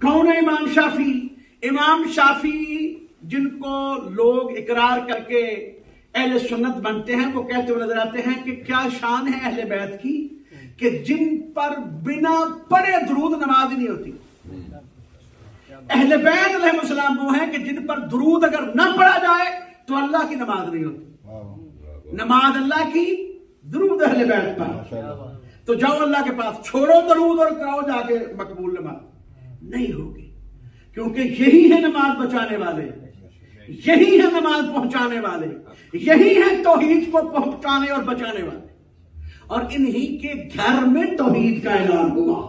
कौन है इमाम शाफी? इमाम शाफी जिनको लोग इकरार करके अहले सुन्नत बनते हैं, वो कहते हुए नजर आते हैं कि क्या शान है अहले बैत की कि जिन पर बिना पढ़े दुरूद नमाज ही नहीं होती। अहले बैत अलैहिस्सलाम वो हैं कि जिन पर दुरूद अगर ना पढ़ा जाए तो अल्लाह की नमाज नहीं होती। नमाज अल्लाह की, दुरूद अहले बैत पर। तो जाओ अल्लाह के पास, छोड़ो दुरूद और कराओ जाके मकबूल नमाज। नहीं होगी, क्योंकि यही है नमाज बचाने वाले, यही है नमाज पहुंचाने वाले, यही है तौहीद को पहुंचाने और बचाने वाले। और इन्हीं के घर में तौहीद का ऐलान हुआ।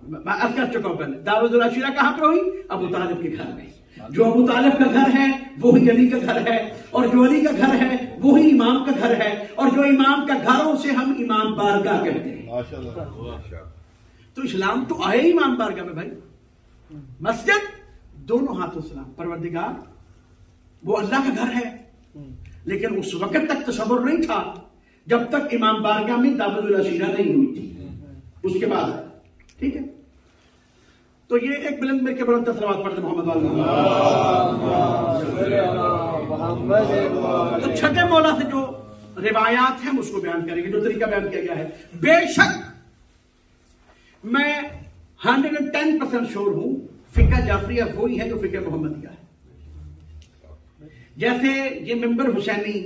मैं अर्ज कर चुका हूं पहले, दावतुल अशीरा कहां पर हुई? अबू तालिब के घर में। जो अबू तालिब का घर है वो ही अली का घर है, और जो अली का घर है वो ही इमाम का घर है, और जो इमाम का घरों से हम इमाम बारगाह कहते हैं। तो इस्लाम तो आए इमाम बारगाह में भाई। मस्जिद दोनों हाथों सलाम, परवरदिगार वो अल्लाह का घर है, लेकिन उस वक्त तक तसव्वुर नहीं था जब तक इमाम बारगाह में दावतुल अशीरा नहीं हुई थी। उसके बाद ठीक है। तो ये एक बुलंद मिल के बुलंद सलवात पढ़ते मोहम्मद वाले। तो छठे मौला से जो रिवायात हैं उसको बयान करेंगे, जो तरीका बयान किया गया है। बेशक मैं 110% श्योर हूं फिका जाफरिया वही है जो फिका मोहम्मदिया है। जैसे ये मिंबर हुसैनी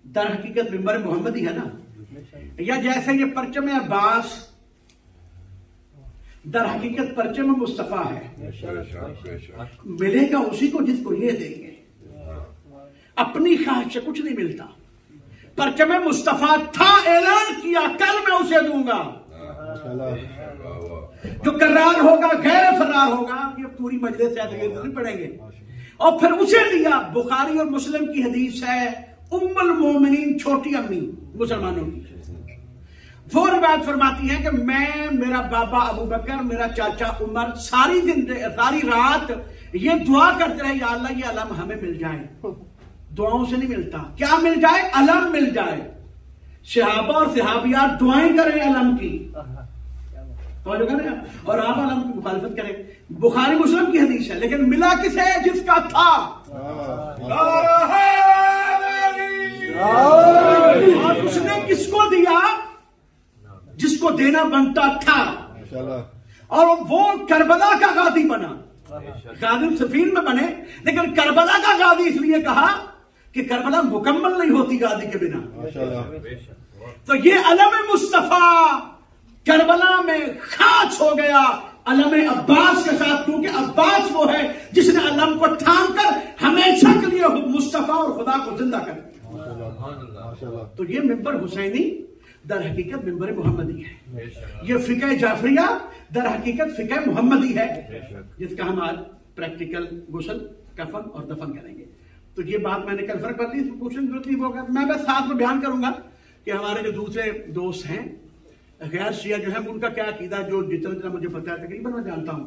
दर हकीकत मिंबर मोहम्मदी है ना, या जैसे ये परचम अब्बास दर हकीकत परचम मुस्तफा है। मिलेगा उसी को जिसको ये देंगे, अपनी ख्वाहिश से कुछ नहीं मिलता। परचम मुस्तफा था, ऐलान किया कल मैं उसे दूंगा। जो करार होगा गैर फरार होगा, ये पूरी मजलिस से नहीं पढ़ेंगे। और फिर उसे दिया। बुखारी और मुस्लिम की हदीस है, उम्मुल मोमिनीन छोटी अम्मी मुसलमानों की, वो रिवायत फरमाती है कि मैं, मेरा बाबा अबू बकर, मेरा चाचा उमर सारी रात ये दुआ करते रहे, या अल्लाह ये अलम हमें मिल जाए। दुआओं से नहीं मिलता, क्या मिल जाए? अलम मिल जाए। सहाबा और सहाबियात दुआएं करें अलम की, और आप अलम की मुखालफत करें। बुखारी मुस्लिम की हदीस है, लेकिन मिला किसे? जिसका था। और उसने किसको दिया? जिसको देना बनता था। और वो करबला का गादी बना। गादी सफीन में बने, लेकिन करबला का गादी इसलिए कहा कि करबला मुकम्मल नहीं होती गादी के बिना। तो ये अलम मुस्तफा करबला में खास हो गया अलम अब्बास के साथ, क्योंकि अब्बास वो है जिसने अलम को थाम कर हमेशा के लिए मुस्तफा और खुदा को जिंदा कर दिया। तो ये मिंबर हुसैनी दर हकीकत मिंबर मोहम्मदी है। ये फिका जाफरिया दर हकीकत फिका मोहम्मदी है, जिसका हम आज प्रैक्टिकल गुस्ल, कफन और दफन करेंगे। तो ये बात मैंने कल फर्क कर दी, पूछने की जरूरत नहीं होगा। मैं बस साथ में बयान करूंगा कि हमारे जो दूसरे दोस्त हैं गैर शिया जो है उनका क्या अकीदा, जो जितना मुझे पता है तकरीबन मैं जानता हूं,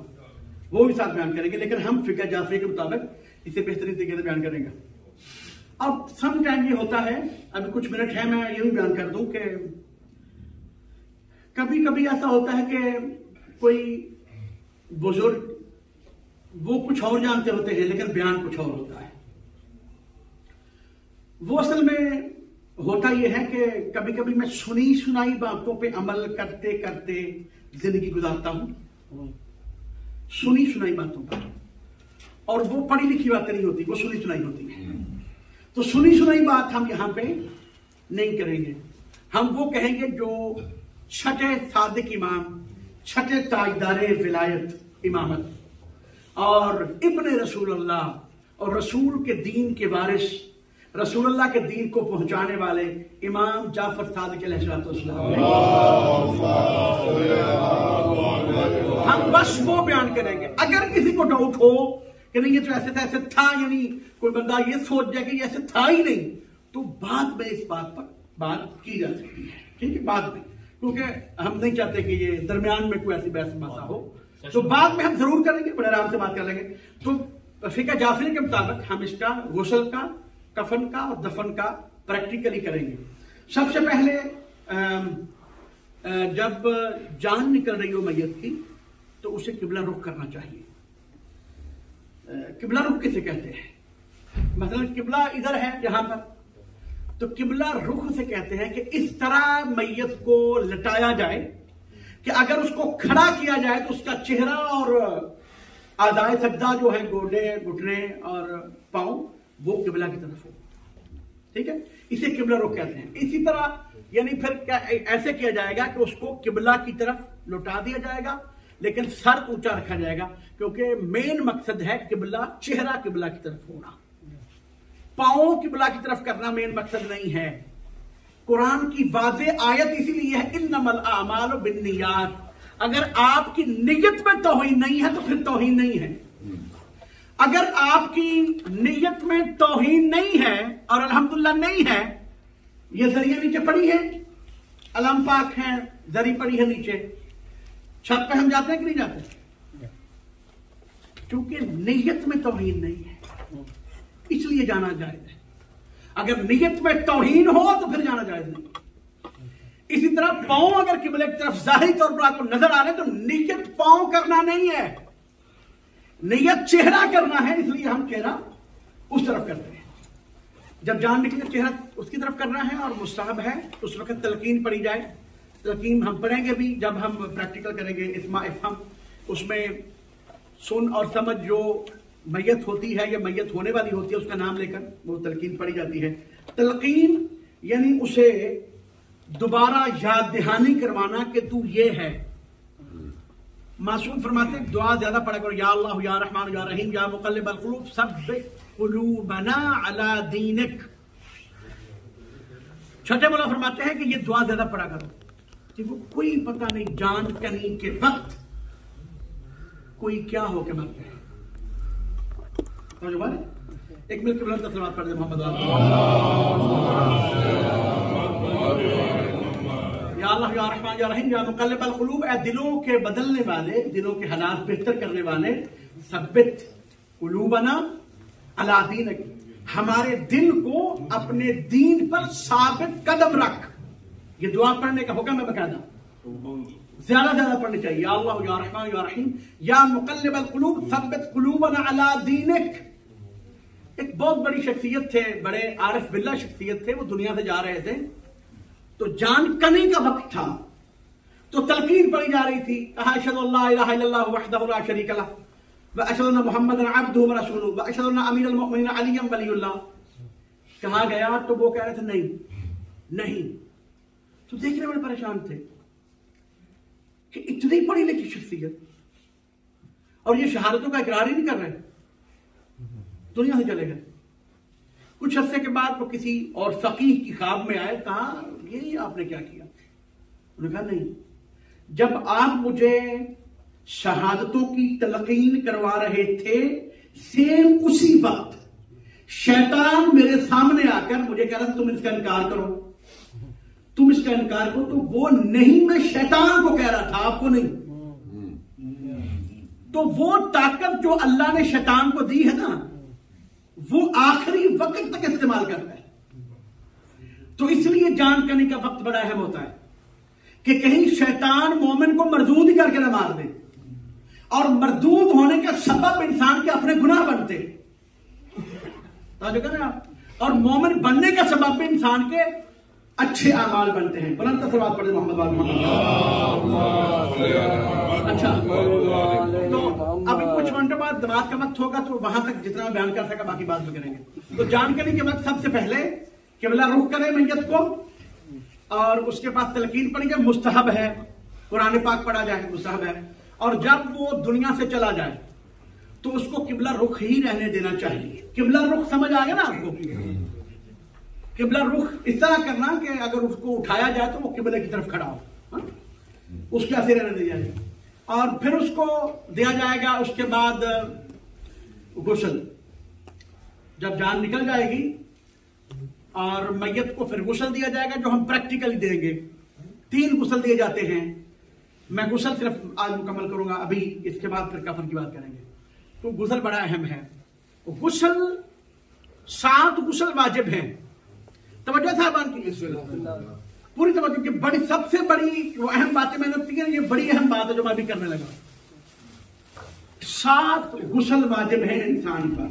वो भी साथ बयान करेंगे। लेकिन हम फिका जाफरी के मुताबिक इसे बेहतरीन तरीके से बयान करेंगे। अब सम टाइम ये होता है, अभी कुछ मिनट है, मैं ये भी बयान कर दूं कि कभी कभी ऐसा होता है कि कोई बुजुर्ग वो कुछ और जानते होते हैं, लेकिन बयान कुछ और होता है। वो असल में होता यह है कि कभी कभी मैं सुनी सुनाई बातों पे अमल करते करते जिंदगी गुजारता हूं, सुनी सुनाई बातों पर, और वो पढ़ी लिखी बातें नहीं होती, वो सुनी सुनाई होती है। तो सुनी सुनाई बात हम यहां पे नहीं करेंगे। हम वो कहेंगे जो छठे सादिक इमाम, छठे ताजदारे विलायत इमामत और इब्ने रसूलुल्लाह और रसूल के दीन के वारिस, रसूलुल्लाह के दीन को पहुंचाने वाले इमाम जाफर सादिक अलैहिस्सलाम, हम बस वो बयान करेंगे। अगर किसी को डाउट हो कि नहीं ये तो ऐसे था, ऐसे था, यानी कोई बंदा ये सोच जाए कि ऐसे था ही नहीं, तो बाद में इस बात पर बात की जा सकती है। ठीक है, बाद में, क्योंकि हम नहीं चाहते कि ये दरमियान में कोई ऐसी बहस मसा हो, तो बाद में हम जरूर करेंगे, बड़े आराम से बात कर लेंगे। तो फिका जाफरी के मुताबिक हम इसका गुस्ल का, कफन का और दफन का प्रैक्टिकली करेंगे। सबसे पहले जब जान निकल रही हो मैयत की, तो तो उसे किबला रुख करना चाहिए। किबला रुख किसे कहते हैं? मतलब किबला इधर है यहां पर, तो किबला रुख से कहते हैं कि इस तरह मैयत को लटाया जाए कि अगर उसको खड़ा किया जाए तो उसका चेहरा और आदाए सज्जा जो है, गोडे, घुटने और पांव, वो किबला की तरफ हो। ठीक है, इसे किबला रुख कहते हैं। इसी तरह यानी फिर क्या ऐसे किया जाएगा कि उसको किबला की तरफ लौटा दिया जाएगा, लेकिन सर ऊंचा रखा जाएगा, क्योंकि मेन मकसद है किबला, चेहरा किबला की तरफ होना। पांव किबला की तरफ करना मेन मकसद नहीं है। कुरान की वाज़े आयत इसीलिए है, इन्नमल आमालु बिन्नियात। अगर आपकी नियत में तौहीन नहीं है तो फिर तौहीन नहीं है। अगर आपकी नियत में तौहीन नहीं है, और अल्हम्दुलिल्लाह नहीं है, ये जरिया नीचे पड़ी है, अलम पाक है, जरी पड़ी है नीचे, छत पे हम जाते हैं कि नहीं जाते? क्योंकि नियत में तौहीन नहीं है, इसलिए जाना जायज है। अगर नियत में तौहीन हो तो फिर जाना जायज नहीं। इसी तरह पांव अगर किबले की तरफ जाहिर तौर पर आपको नजर आ रहे तो नियत पांव करना नहीं है, नियत चेहरा करना है, इसलिए हम चेहरा उस तरफ करते हैं। जब जान निकले चेहरा उसकी तरफ करना है, और मुस्तहब है उस वक्त तलकीन पड़ी जाए। तलकीन हम पढ़ेंगे भी जब हम प्रैक्टिकल करेंगे इस्मा इफ़हम, उसमें सुन और समझ जो मैयत होती है या मैयत होने वाली होती है उसका नाम लेकर वो तलकीन पड़ी जाती है। तलकीन यानी उसे दोबारा याद दहानी करवाना कि तू ये है। मासूम फरमाते दुआ ज्यादा पढ़ा करो, या अल्लाह या रहमान या रहीम या मुक़ल्लिबल क़ुलूब सब्बित क़ुलूबना अला दीनिक। छोटे मौला फरमाते हैं कि ये दुआ ज्यादा पढ़ा करो, क्योंकि कोई पता नहीं जान कनी के वक्त कोई क्या होके मर जाए। एक मिनट बुलंद तस्लीमात पढ़ दे मोहम्मद या अल्लाह या रहमान या रहीम या मुक़ल्लिबल क़ुलूब। ए दिलों के बदलने वाले, दिलों के हालात बेहतर करने वाले, सब्बित क़ुलूबना अला दीनिक, हमारे दिल को अपने दीन पर साबित कदम रख। ये दुआ पढ़ने का हुक्म है बकायदा, ज्यादा ज्यादा पढ़नी चाहिए। या अल्लाह या रहमान या रहीम या मुक़ल्लिबल क़ुलूब सब्बित क़ुलूबना अला दीनिक। एक बहुत बड़ी शख्सियत थे, बड़े आरिफ बिल्ला शख्सियत थे, वो दुनिया से जा रहे थे, तो जान कनी का वक्त था, तो तलकीन पड़ी जा रही थी, कहा अशहदु अल्ला इलाहा इल्लल्लाह वहदहु ला शरीका लह व अशहदु अन्ना मुहम्मदन अब्दुहु व रसूलुहु व अशहदु अन्ना अमीरुल मुमिनीन अली वलीउल्लाह। कहा गया तो वो कह रहे थे नहीं नहीं, तो देखने वाले परेशान थे कि इतनी पढ़ी लिखी शख्सियत और ये शहादतों का इकरार ही नहीं कर रहे, दुनिया से चले गए। कुछ अरसे के बाद वो किसी और फकीह की ख्वाब में आए, कहा ये आपने क्या किया? उन्होंने कहा नहीं, जब आप मुझे शहादतों की तलकीन करवा रहे थे, सेम उसी वक्त शैतान मेरे सामने आकर मुझे कह रहा था तुम इसका इनकार करो, तुम इसका इनकार करो। तो वो नहीं, मैं शैतान को कह रहा था, आपको नहीं। तो वो ताकत जो अल्लाह ने शैतान को दी है ना, वो आखिरी वक्त तक इस्तेमाल करता है। तो इसलिए जान करने का वक्त बड़ा अहम होता है कि कहीं शैतान मोमिन को मरदूद करके न मार दे, और मरदूद होने का सबब इंसान के अपने गुनाह बनते, और मोमिन बनने का सबब भी इंसान के अच्छे अमाल बनते हैं। बुलंद तस्लीमात पढ़े मोहम्मद। अच्छा, तो अभी कुछ घंटों बाद नमाज का वक्त होगा, तो वहां तक जितना मैं बयान कर सका बाकी बात में करेंगे। तो जानकारी के वक्त सबसे पहले किबला रुख करें मैयत को, और उसके बाद तलकीन पड़ी जाए, मुस्तहब है, कुरान पाक पढ़ा जाए, मुस्तहब है। और जब वो दुनिया से चला जाए तो उसको किबला रुख ही रहने देना चाहिए। किबला रुख समझ आ गया ना आपको? किबला रुख इस तरह करना कि अगर उसको उठाया जाए तो वो किबले की तरफ खड़ा हो, उसके ऐसे रहने दिया जाए। और फिर उसको दिया जाएगा, उसके बाद गुस्ल, जब जान निकल जाएगी और मैयत को फिर गुस्ल दिया जाएगा, जो हम प्रैक्टिकली देंगे। 3 गुस्ल दिए जाते हैं। मैं गुस्ल सिर्फ आज मुकम्मल करूंगा, अभी इसके बाद फिर कफन की बात करेंगे। तो गुस्ल बड़ा अहम है। गुस्ल 7 गुस्ल वाजिब हैं। तवज्जो साहबान की पूरी तवज्जो की। बड़ी सबसे बड़ी वो अहम बातें मैंने की, ये बड़ी अहम बात है जो मैं भी करने लगा। 7 गुस्ल वाजिब है इंसान पर।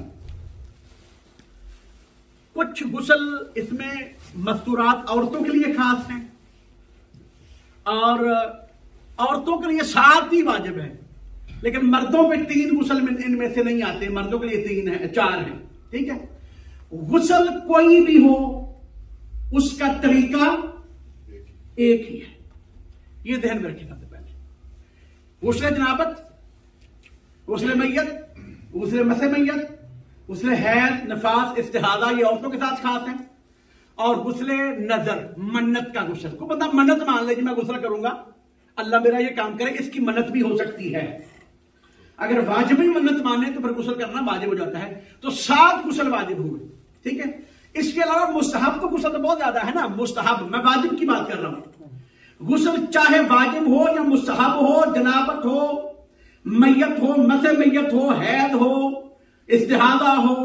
कुछ गुस्ल इसमें मस्तूरात औरतों के लिए खास हैं और औरतों के लिए 7 ही वाजिब है, लेकिन मर्दों पे 3 गुस्ल इनमें से नहीं आते। मर्दों के लिए 3 है, 4 है। ठीक है, गुस्ल कोई भी हो उसका तरीका एक ही है, ये ध्यान में रखिएगा। पहले गुस्ल जनाबत, गुस्ल मैयत, गुस्ल मसे मैयत, गुस्ल हैज, नफास, इस्तिहादा, ये औरतों के साथ खास है। और गुस्ल नजर, मन्नत का गुस्ल। को बंदा मन्नत मान ले कि मैं गुस्ल करूंगा, अल्लाह मेरा ये काम करे, इसकी मन्नत भी हो सकती है। अगर वाजिबी मन्नत माने तो फिर गुस्ल करना वाजिब हो जाता है। तो 7 गुस्ल वाजिब हुए। ठीक है, इसके अलावा मुस्तहब तो गुस्ल तो बहुत ज्यादा है ना। मुस्तहब, मैं वाजिब की बात कर रहा हूं। गुस्ल चाहे वाजिब हो या मुस्तहब हो, जनाबत हो, मैयत हो, मसे मैयत हो, हैद हो, इस्तिहादा हो,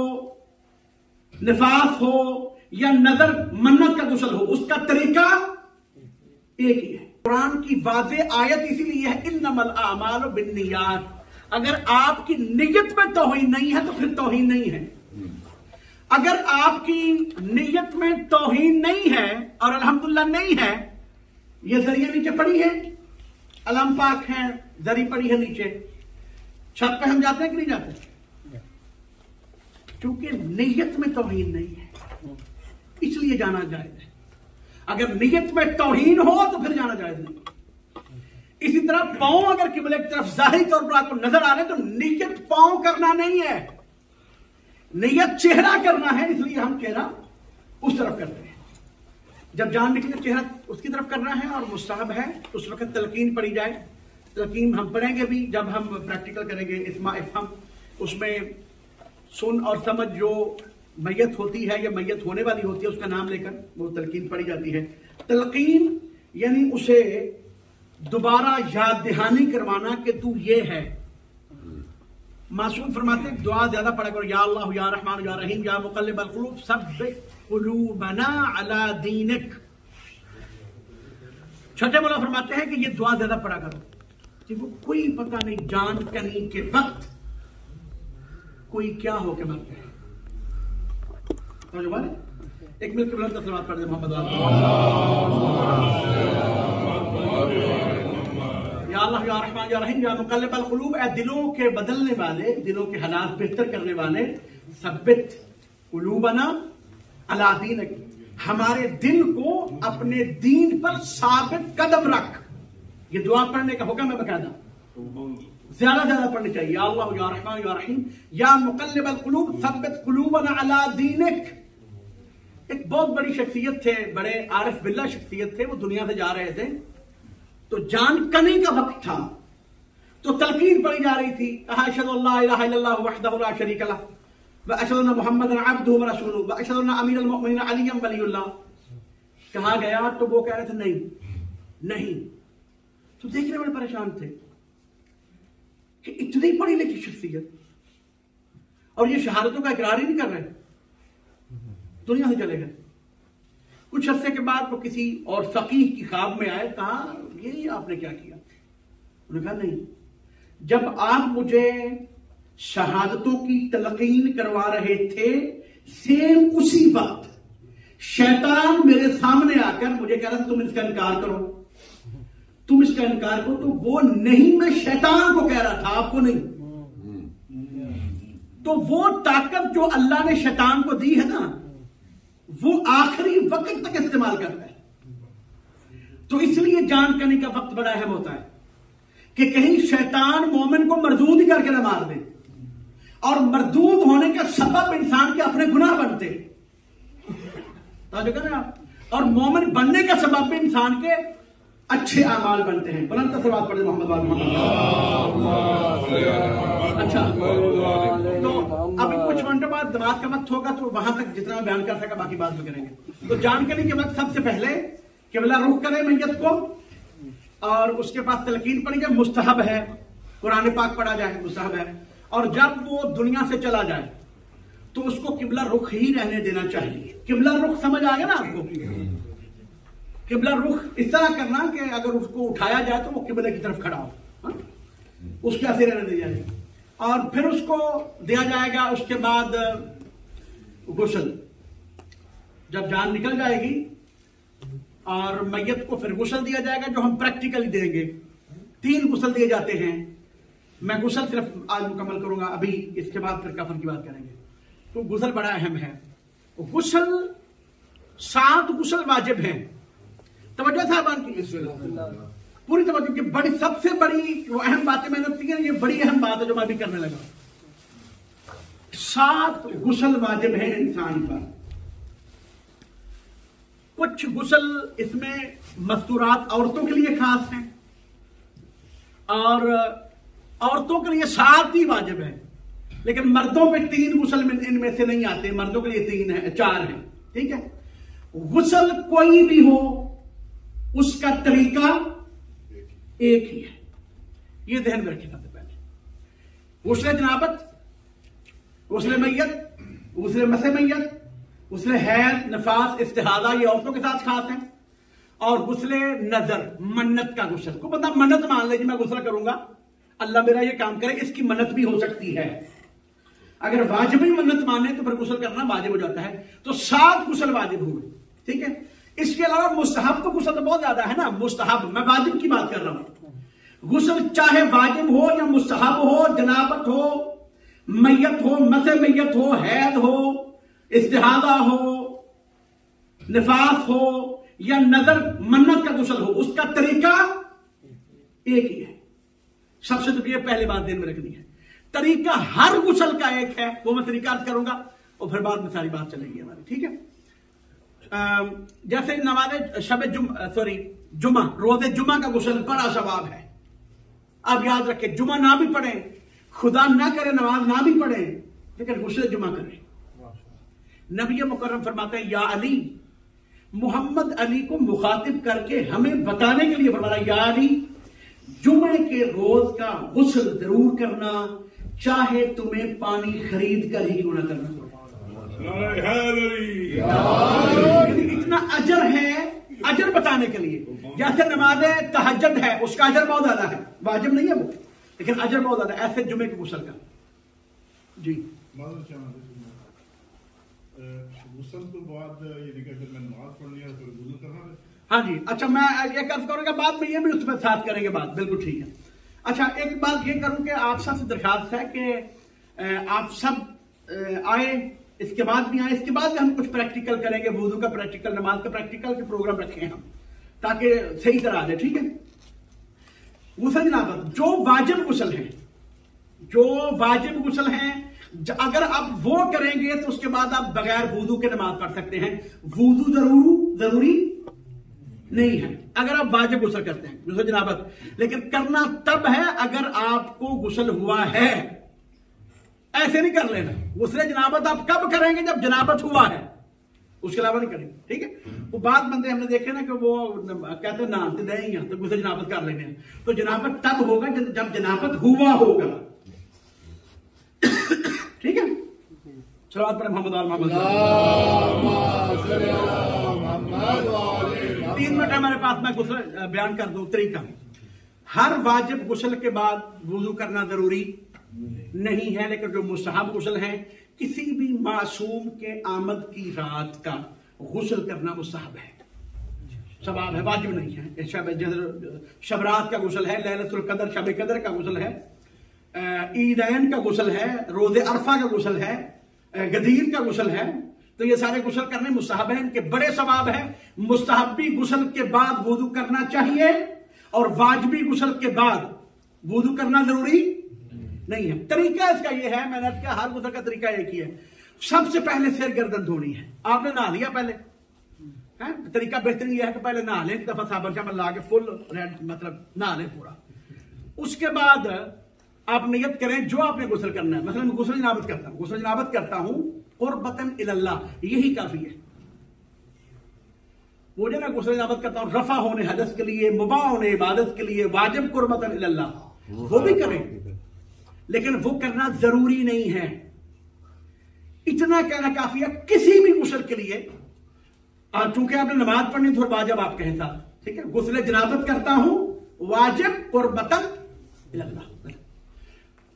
निफास हो या नजर मन्नत का गुस्ल हो, उसका तरीका एक ही है। कुरान की वाज़े आयत इसीलिए है, इन्नमल आमालु बिन्नियात। अगर आपकी नियत में तौहीन नहीं है तो फिर तौहीन नहीं है। अगर आपकी नियत में तौहीन नहीं है और अल्हम्दुलिल्लाह नहीं है, ये जरिया नीचे पड़ी है, अलम पाक है, जरी पड़ी है नीचे, छत पे हम जाते हैं कि नहीं जाते? क्योंकि नियत में तौहीन नहीं है, इसलिए जाना जायज है। अगर नियत में तौहीन हो तो फिर जाना जायज नहीं। इसी तरह पांव अगर किबले की तरफ जाहिर तौर पर आपको नजर आ रहे तो नियत पांव करना नहीं है, नियत चेहरा करना है। इसलिए हम चेहरा उस तरफ करते हैं, जब जान निकले चेहरा उसकी तरफ करना है। और मुस्तहब है उस वक्त तलकीन पढ़ी जाए। तलकीन हम पढ़ेंगे भी जब हम प्रैक्टिकल करेंगे इस्मा इफ़हम, उसमें सुन और समझ जो मैयत होती है या मैयत होने वाली होती है उसका नाम लेकर वो तलकीन पढ़ी जाती है। तलकीन यानी उसे दोबारा याद दहानी करवाना कि तू ये है। मासूम फरमाते हैं दुआ ज्यादा पढ़ा करो, या अल्लाह या रहमान या रहीम या मुक़ल्लिबल क़ुलूब सब्बित क़ुलूबना अला दीनिक। छठे मौला फरमाते हैं कि ये दुआ ज्यादा पढ़ा करो कि वो कोई पता नहीं जान कनी के वक्त कोई क्या हो के मरते हैं। एक मिनट बुलंद सलावत पढ़ दे मोहम्मद या अल्लाह या रहमान या रहीम या मुक़ल्लिबल क़ुलूब। ए दिलों के बदलने वाले, दिलों के हालात बेहतर करने वाले, सब्बित क़ुलूबना अला दीनिक, हमारे दिल को अपने दीन पर साबित कदम रख। ये दुआ पढ़ने का हुक्म है बकायदा, ज्यादा ज्यादा पढ़नी चाहिए। या अल्लाह या रहमान या रहीम या मुक़ल्लिबल क़ुलूब सब्बित क़ुलूबना अला दीनिक। एक बहुत बड़ी शख्सियत थे, बड़े आरिफ बिल्ला शख्सियत थे, वो दुनिया से जा रहे थे तो जान कनी का वक्त था, तो तलकीन पढ़ी जा रही थी, अशहदु अल्ला इलाहा इल्लल्लाह वहदहु ला शरीका लह व अशहदु अन्ना मुहम्मदन अब्दुहु व रसूलुहु व अशहदु अन्ना अमीरुल मुमिनीन अली वलीउल्लाह। कहा गया तो वो कह रहे थे नहीं नहीं, तो देखने वाले परेशान थे कि इतनी पढ़ी लिखी शख्सियत और ये शहादतों का इकरार ही नहीं कर रहे, दुनिया से चले गए। कुछ अरसे के बाद वो किसी और फकीह की ख्वाब में आए, कहा ये आपने क्या किया? उन्होंने कहा नहीं, जब आप मुझे शहादतों की तलकीन करवा रहे थे सेम उसी वक्त शैतान मेरे सामने आकर मुझे कह रहा था तुम इसका इनकार करो, तुम इसका इनकार करो। तो वो नहीं, मैं शैतान को कह रहा था, आपको नहीं। तो वो ताकत जो अल्लाह ने शैतान को दी है ना, वो आखिरी वक्त तक इस्तेमाल करता है। तो इसलिए जान करने का वक्त बड़ा अहम होता है कि कहीं शैतान मोमिन को मरदूद ही करके ना मार दे, और मरदूद होने का सबब इंसान के अपने गुनाह बनते आप, और मोमिन बनने का सबब भी इंसान के अच्छे अमाल बनते हैं। बुलंद सलावत पढ़े मोहम्मद अच्छा, तो अभी कुछ घंटों बाद नमाज का वक्त होगा तो वहां तक जितना बयान कर सका बाकी बात में करेंगे। तो जानकारी के वक्त सबसे पहले किबला रुख करें मैयत को, और उसके बाद तलकीन पढ़ी जाए, मुस्तहब है, कुरान पाक पढ़ा जाए, मुस्तहब है। और जब वो दुनिया से चला जाए तो उसको किबला रुख ही रहने देना चाहिए। किबला रुख समझ आ गया ना आपको? किबला रुख इस तरह करना कि अगर उसको उठाया जाए तो वो किबले की तरफ खड़ा हो, उसके ऐसे रहने दिया जाए। और फिर उसको दिया जाएगा उसके बाद गुस्ल। जब जान निकल जाएगी और मैयत को फिर गुस्ल दिया जाएगा, जो हम प्रैक्टिकली देंगे। 3 गुस्ल दिए जाते हैं। मैं गुस्ल सिर्फ आज मुकम्मल करूंगा, अभी इसके बाद फिर कफन की बात करेंगे। तो गुस्ल बड़ा अहम है। गुस्ल 7 गुस्ल वाजिब हैं। तवज्जो साहबान की पूरी तवज्जो की। बड़ी सबसे बड़ी वो अहम बातें मैंने की है, ये बड़ी अहम बात है जो मैं अभी करने लगा। 7 गुस्ल वाजिब हैं इंसान पर। कुछ गुस्ल इसमें मस्तूरात औरतों के लिए खास हैं और औरतों के लिए 7 ही वाजिब है, लेकिन मर्दों पे 3 गुस्ल इनमें से नहीं आते। मर्दों के लिए 3 है, 4 है। ठीक है। गुस्ल कोई भी हो उसका तरीका एक ही है, ये ध्यान में रखिएगा। पहले गुस्ल जनाबत, गुस्ल मैयत, गुस्ल मसे मैयत, गुस्ल हैज, नफास, इस्तिहादा, ये औरतों के साथ खास है। और गुस्ल नजर, मन्नत का गुस्ल। को बंदा मन्नत मान ले जी मैं गुस्ल करूंगा, अल्लाह मेरा ये काम करे, इसकी मन्नत भी हो सकती है। अगर वाजिब ही मन्नत माने तो फिर गुस्ल करना वाजिब हो जाता है। तो 7 गुस्ल वाजिब हुए। ठीक है। इसके अलावा मुस्तहब तो गुस्ल तो बहुत ज्यादा है ना। मुस्तहब, मैं वाजिब की बात कर रहा हूं। गुस्ल चाहे वाजिब हो या मुस्तहब हो, जनाबत हो, मैयत हो, मसे मैयत हो, हैद हो, इस्तिहादा हो, निफास हो या नजर मन्नत का गुस्ल हो, उसका तरीका एक ही है। सबसे तो ये पहले बात ध्यान में रखनी है, तरीका हर गुस्ल का एक है। वो मैं तरीका अर्ज करूंगा और फिर बाद में सारी बात चलेगी हमारी। ठीक है। जैसे नमाज शब जुमा, रोजे जुमा का गुस्ल बड़ा सवाब है। आप याद रखें, जुमा ना भी पढ़े, खुदा ना करे नमाज ना भी पढ़े, लेकिन गुस्ल जुमा करें। नबी मुकर्रम फरमाते हैं, या अली, मोहम्मद अली को मुखातिब करके हमें बताने के लिए फरमाया, या अली, जुमे के रोज का गुस्ल जरूर करना, चाहे तुम्हें पानी खरीद कर ही क्यों ना करना। इतना अजर है, अजर बताने के लिए। जैसे नमाज तहज्जुद है, उसका अजर बहुत ज्यादा है, वाजिब नहीं है वो, लेकिन अजर बहुत ज्यादा है। ऐसे जुमे के गुस्ल का जी गुस्ल के बाद मैं नमाज पढ़ लिया तो गुस्ल करना है। हाँ जी। अच्छा, मैं ये कर्ज करूंगा, बाद में ये भी उसमें साथ करेंगे बात। बिल्कुल ठीक है। अच्छा, एक बात ये करूं कि आप सबसे दरखास्त है कि आप सब आए, इसके बाद भी आए, इसके बाद भी हम कुछ प्रैक्टिकल करेंगे। वुजू का प्रैक्टिकल, नमाज का प्रैक्टिकल के प्रोग्राम रखें हम, ताकि सही तरह आ जाए। ठीक है। गुस्ल जनाबत जो वाजिब गुस्ल है, जो वाजिब गुस्ल है, अगर आप वो करेंगे तो उसके बाद आप बगैर वुजू के नमाज पढ़ सकते हैं। वुजू जरूरी नहीं है अगर आप वाजिब गुस्ल करते हैं, गुस्ल जनाबत। लेकिन करना तब है अगर आपको गुस्ल हुआ है। ऐसे नहीं कर लेना। गुस्ल जनाबत आप कब करेंगे? जब जनाबत हुआ है, उसके अलावा नहीं करेंगे। ठीक है। वो बात बंदे हमने देखे ना कि वो कहते ना नहीं है तो गुस्ल जनाबत कर लेंगे। तो जनाबत तब होगा जब जनाबत हुआ होगा। ठीक है। सलावत पर मोहम्मद और मोहम्मद। 3 मिनट हमारे पास, मैं गुस्ल बयान कर दूं तरीका। हर वाजिब गुस्ल के बाद वुजू करना जरूरी नहीं है, लेकिन जो मुस्तहब गुस्ल है, किसी भी मासूम के आमद की रात का गुस्ल करना मुस्तहब है, सवाब है, वाजिब नहीं है। शब रात का गुस्ल है, लैलतुल कदर, शब कदर का गुस्ल है, ईदैन का गुस्ल है, रोजे अरफा का गुस्ल है, गदीर का गुस्ल है। तो ये सारे गुस्ल करने मुस्तहब है, इनके बड़े सवाब है। मुस्तहबी गुस्ल के बाद वुजू करना चाहिए और वाजिबी गुस्ल के बाद वुजू करना जरूरी नहीं है। तरीका इसका ये है, मैंने कहा हर गुस्ल का तरीका एक ही है। सबसे पहले सिर गर्दन धोनी है। आपने नहा लिया पहले है, तरीका बेहतरीन यह है कि पहले नहा लें, दफा साबुन शाबुन ला के फुल रेड, मतलब नहा लें पूरा। उसके बाद आप नियत करें जो आपने गुस्ल करना है। मतलब मैं गुस्ल जनाबत करता हूं, गुस्ल जनाबत करता हूं कुर्बतन इलल्लाह, यही काफी है। वो जो मैं गुस्ल जनाबत करता हूं रफा होने हदस के लिए, मुबाह होने इबादत के लिए, वाजिब कुर्बतन इलल्लाह, वो भी करें, लेकिन वो करना जरूरी नहीं है। इतना कहना काफी है किसी भी गुस्ल के लिए। और चूंकि आपने नमाज पढ़नी तो वाजिब आप कहें साथ, ठीक है। गुस्ल जनाबत करता हूं वाजिब कुर्बतन इलल्लाह।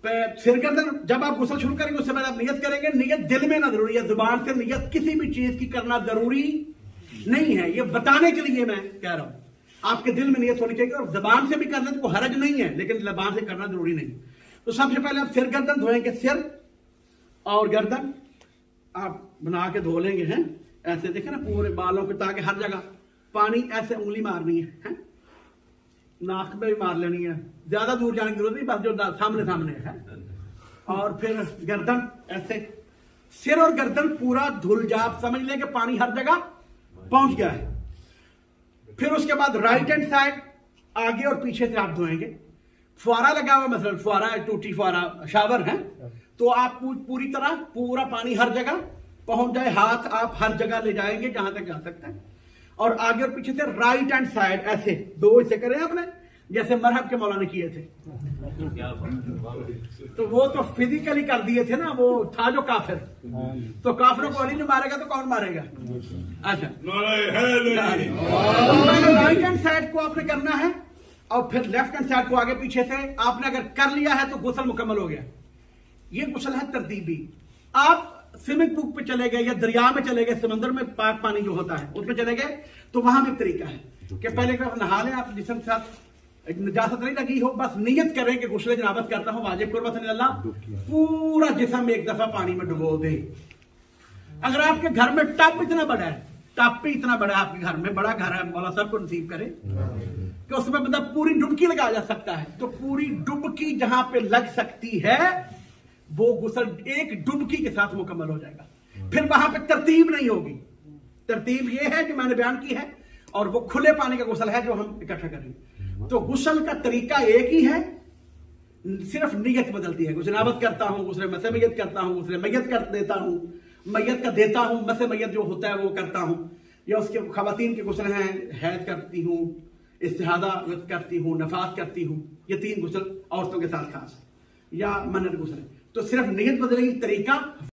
सिर गर्दन जब आप गुस्ल शुरू करेंगे उससे पहले आप नियत करेंगे। नियत दिल में ना जरूरी है, जुबान से नियत किसी भी चीज की करना जरूरी नहीं है। ये बताने के लिए मैं कह रहा हूं आपके दिल में नियत होनी चाहिए, और जबान से भी करने तो हरज नहीं है, लेकिन जबान से करना जरूरी नहीं। तो सबसे पहले आप सिर गर्दन धोएंगे, सिर और गर्दन आप बना के धो लेंगे हैं ऐसे, देखे ना पूरे बालों पे, ताकि हर जगह पानी ऐसे उंगली मारनी है, नाक में भी मार लेनी है, ज्यादा दूर जाने की जरूरत नहीं, बस जो सामने सामने है। और फिर गर्दन ऐसे, सिर और गर्दन पूरा धुल जा, आप समझ लें कि पानी हर जगह पहुंच गया है। फिर उसके बाद राइट हैंड साइड आगे और पीछे से आप धोएंगे। फुआरा लगा हुआ, मतलब फुआरा टूटी फुआरा शावर है, तो आप पूरी तरह पूरा पानी हर जगह पहुंच जाए, हाथ आप हर जगह ले जाएंगे जहां तक जा सकते हैं। और आगे और पीछे से राइट हैंड साइड ऐसे दो हिस्से करें आपने, जैसे मरहब के मौलाना किए थे। तो वो तो फिजिकली कर दिए थे ना, वो था जो काफिर, तो काफिरों को अली ने मारेगा तो कौन मारेगा? अच्छा, राइट हैंड साइड को आपने करना है, और फिर लेफ्ट हैंड साइड को आगे पीछे से आपने अगर कर लिया है तो गुस्ल मुकम्मल हो गया। ये गुस्ल है तरतीबी। आप स्विमिंग पूल पे चले गए या दरिया में चले गए, समंदर में पाक पानी जो होता है उसमें चले गए, तो वहां भी तरीका है कि पहले आप नहा लें, आप जिस्म के साथ नजासत नहीं लगी हो, बस नियत करें कि गुस्ल जनाबत करता हूं, वाजिब कुर्बत अल्लाह, पूरा जिस्म एक दफा पानी में डुबो दे। अगर आपके घर में टब इतना बड़ा है, टब भी इतना बड़ा है आपके घर में, बड़ा घर है, मौला साहब को नसीब करे कि उसमें मतलब पूरी डुबकी लगा जा सकता है, तो पूरी डुबकी जहां पे लग सकती है वो गुस्ल एक डुबकी के साथ मुकम्मल हो जाएगा। फिर वहां पे तरतीब नहीं होगी। तरतीब ये है जो मैंने बयान की है, और वो खुले पानी का गुस्ल है जो हम इकट्ठा करेंगे। तो गुस्ल का तरीका एक ही है, सिर्फ नियत बदलती है। गुस्नाबत करता हूं, गुस्ले मसे मैयत करता हूं, गुस्ले मैयत कर देता हूं, मैयत का देता हूं, मसे मैयत जो होता है वो करता हूं, या उसके खवातीन के गुस्ल हैं, हैज करती हूं, इस्तिहादा करती हूं, नफास करती हूं, ये 3 गुस्ल औरतों के साथ खास, या मन्नत गुस्ल। तो सिर्फ नियत बदलेगी, तरीका